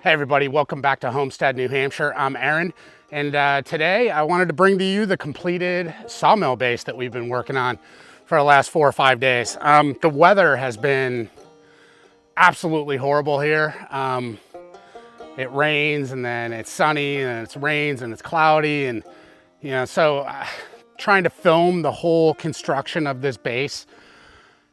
Hey everybody, welcome back to Homestead, New Hampshire. I'm Aaron, and today I wanted to bring to you the completed sawmill base that we've been working on for the last 4 or 5 days. The weather has been absolutely horrible here. It rains and then it's sunny and it rains and it's cloudy, and so trying to film the whole construction of this base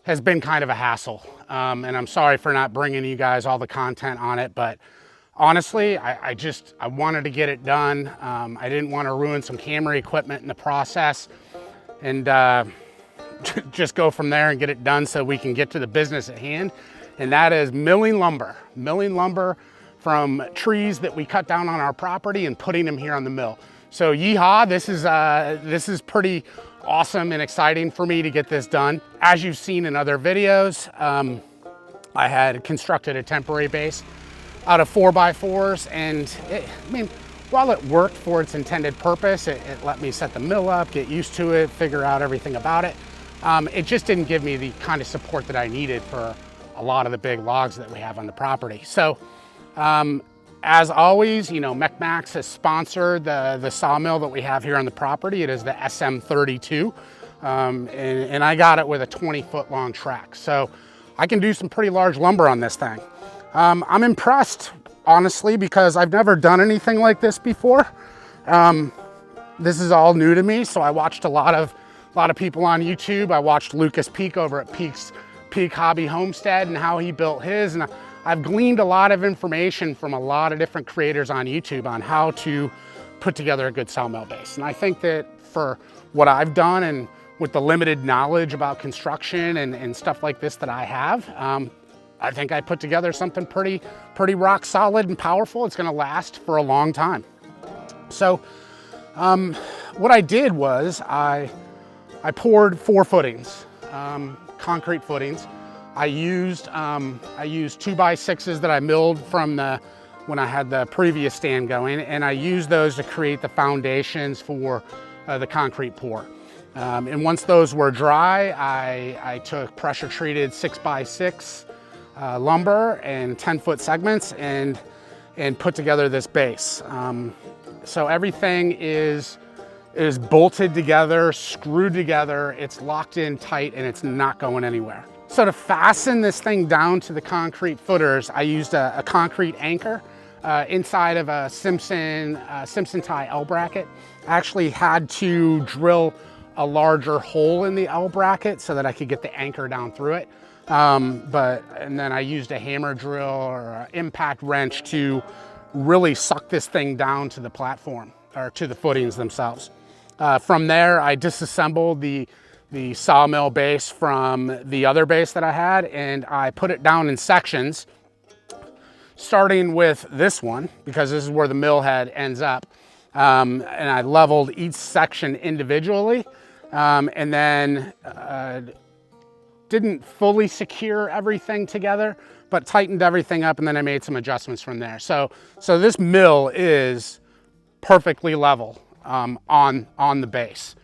has been kind of a hassle. And I'm sorry for not bringing you guys all the content on it, but honestly, I wanted to get it done. I didn't want to ruin some camera equipment in the process, and just go from there and get it done so we can get to the business at hand. And that is milling lumber from trees that we cut down on our property and putting them here on the mill. So yeehaw, this is pretty awesome and exciting for me to get this done. As you've seen in other videos, I had constructed a temporary base out of 4x4s, and while it worked for its intended purpose, it let me set the mill up, get used to it, figure out everything about it. It just didn't give me the kind of support that I needed for a lot of the big logs that we have on the property. So as always, MECMAX has sponsored the sawmill that we have here on the property. It is the SM32, and I got it with a 20-foot long track. So I can do some pretty large lumber on this thing. I'm impressed, honestly, because I've never done anything like this before. This is all new to me, so I watched a lot of people on YouTube. I watched Lucas Peak over at Peak Hobby Homestead and how he built his, and I've gleaned a lot of information from a lot of different creators on YouTube on how to put together a good sawmill base. And I think that for what I've done and with the limited knowledge about construction and stuff like this that I have, I think I put together something pretty rock solid and powerful. It's gonna last for a long time. So what I did was I poured 4 footings, concrete footings. I used 2x6s that I milled from when I had the previous stand going, and I used those to create the foundations for the concrete pour. And once those were dry, I took pressure treated 6x6 lumber and 10-foot segments and put together this base. So everything is bolted together, screwed together, it's locked in tight, and it's not going anywhere. So to fasten this thing down to the concrete footers, I used a concrete anchor inside of a Simpson tie L bracket. I actually had to drill a larger hole in the L bracket so that I could get the anchor down through it. And then I used a hammer drill or an impact wrench to really suck this thing down to the platform, or to the footings themselves. From there, I disassembled the sawmill base from the other base that I had, and I put it down in sections, starting with this one, because this is where the mill head ends up. And I leveled each section individually, and then didn't fully secure everything together, but tightened everything up, and then I made some adjustments from there. So this mill is perfectly level on the base,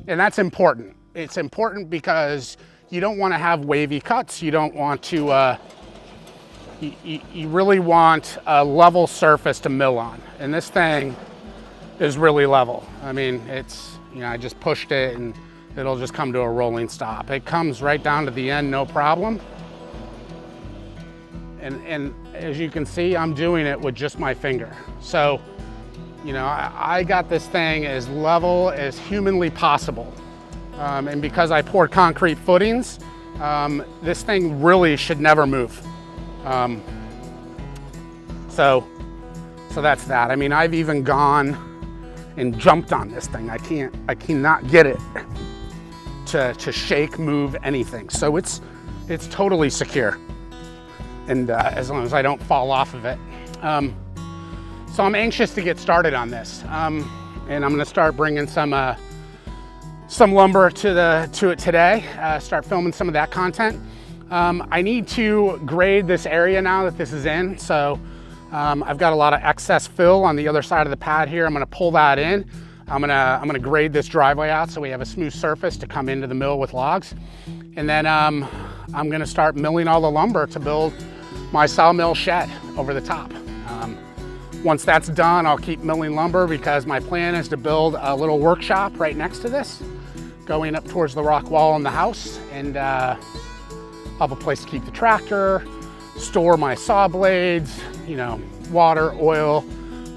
and that's important. It's important because you don't want to have wavy cuts. You don't want to, you really want a level surface to mill on, and this thing is really level. I mean, it's, I just pushed it and it'll just come to a rolling stop. It comes right down to the end, no problem. And as you can see, I'm doing it with just my finger. So, I got this thing as level as humanly possible. And because I poured concrete footings, this thing really should never move. So that's that. I mean, I've even gone and jumped on this thing. I cannot get it to shake, move, anything. So it's totally secure, and as long as I don't fall off of it. So I'm anxious to get started on this, and I'm going to start bringing some lumber to it today. Start filming some of that content. I need to grade this area now that this is in. So I've got a lot of excess fill on the other side of the pad here. I'm going to pull that in. I'm gonna grade this driveway out so we have a smooth surface to come into the mill with logs. And then I'm gonna start milling all the lumber to build my sawmill shed over the top. Once that's done, I'll keep milling lumber because my plan is to build a little workshop right next to this, going up towards the rock wall in the house, and I'll have a place to keep the tractor, store my saw blades, you know, water, oil.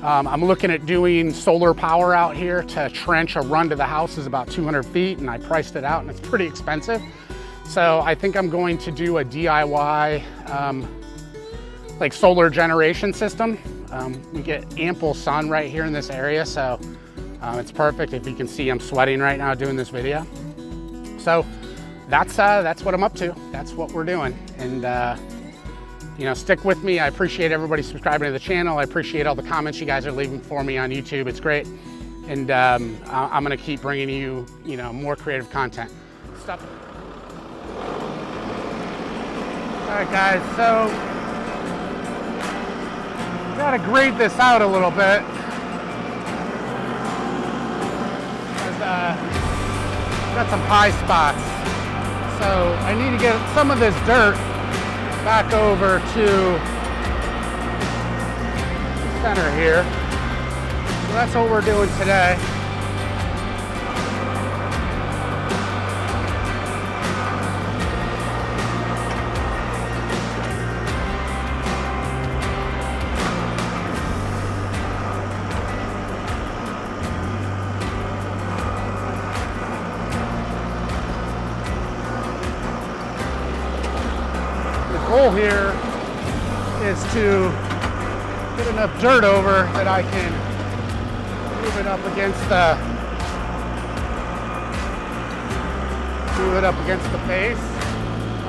I'm looking at doing solar power out here to trench. A run to the house is about 200 feet, and I priced it out and it's pretty expensive. So I think I'm going to do a DIY like solar generation system. We get ample sun right here in this area, so it's perfect. If you can see, I'm sweating right now doing this video. So that's what I'm up to. That's what we're doing. And you know, stick with me. I appreciate everybody subscribing to the channel. I appreciate all the comments you guys are leaving for me on YouTube. It's great. And I'm gonna keep bringing you, you know, more creative content. Stuff. All right, guys, so gotta grade this out a little bit. Got some high spots. So I need to get some of this dirt back over to the center here. So that's what we're doing today. The goal here is to get enough dirt over that I can move it up against the base. I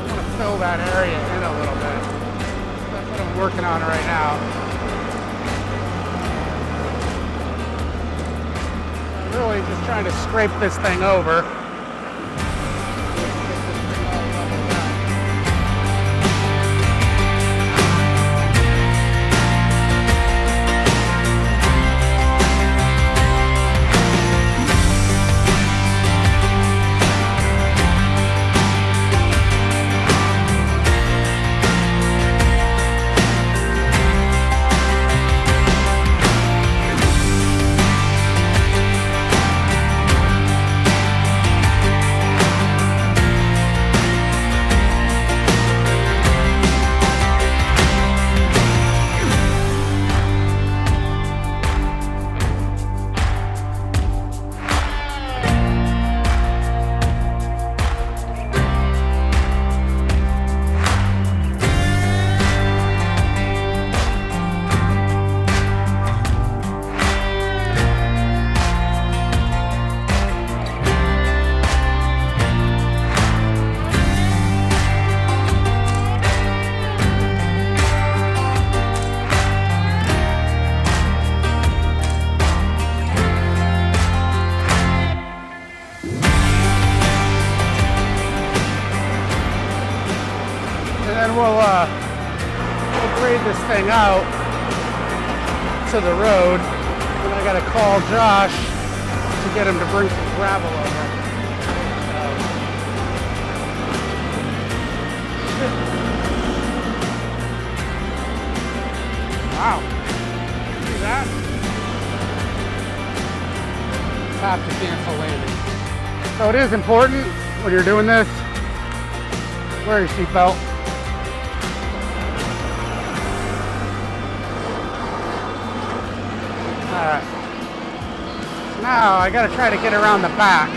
want to fill that area in a little bit. That's what I'm working on right now. I'm really just trying to scrape this thing over. We'll grade this thing out to the road, and I gotta call Josh to get him to bring some gravel over. Wow, see that? Have to cancel landing. So it is important when you're doing this, wear your seatbelt. Alright, so now I gotta try to get around the back.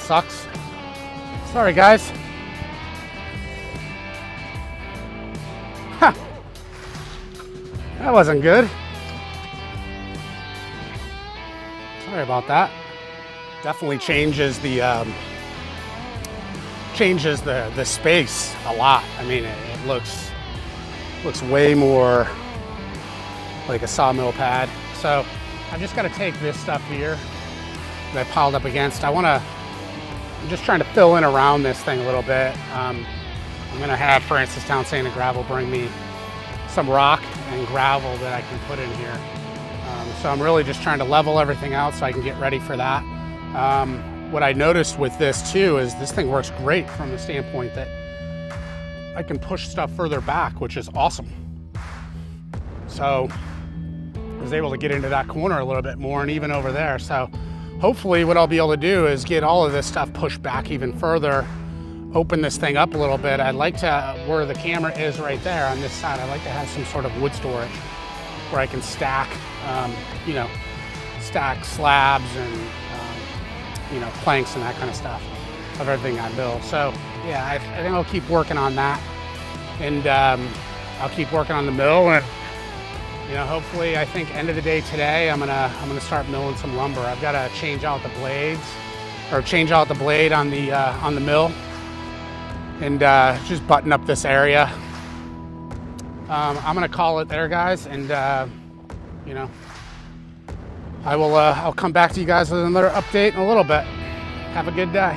sucks. Sorry, guys. Ha! That wasn't good. Sorry about that. Definitely changes the space a lot. I mean, it looks way more like a sawmill pad. So I've just got to take this stuff here that I piled up against. I'm just trying to fill in around this thing a little bit. I'm gonna have Francis Town Sand and Gravel bring me some rock and gravel that I can put in here. So I'm really just trying to level everything out so I can get ready for that. What I noticed with this too is this thing works great from the standpoint that I can push stuff further back, which is awesome. So I was able to get into that corner a little bit more and even over there. So hopefully what I'll be able to do is get all of this stuff pushed back even further, open this thing up a little bit. I'd like to, where the camera is right there on this side, I'd like to have some sort of wood storage where I can stack, stack slabs and, planks and that kind of stuff of everything I build. So yeah, I think I'll keep working on that, and I'll keep working on the mill, and hopefully, I think end of the day today, I'm gonna start milling some lumber. I've got to change out the blades, or change out the blade on the mill, and just button up this area. I'm gonna call it there, guys, and I'll come back to you guys with another update in a little bit. Have a good day.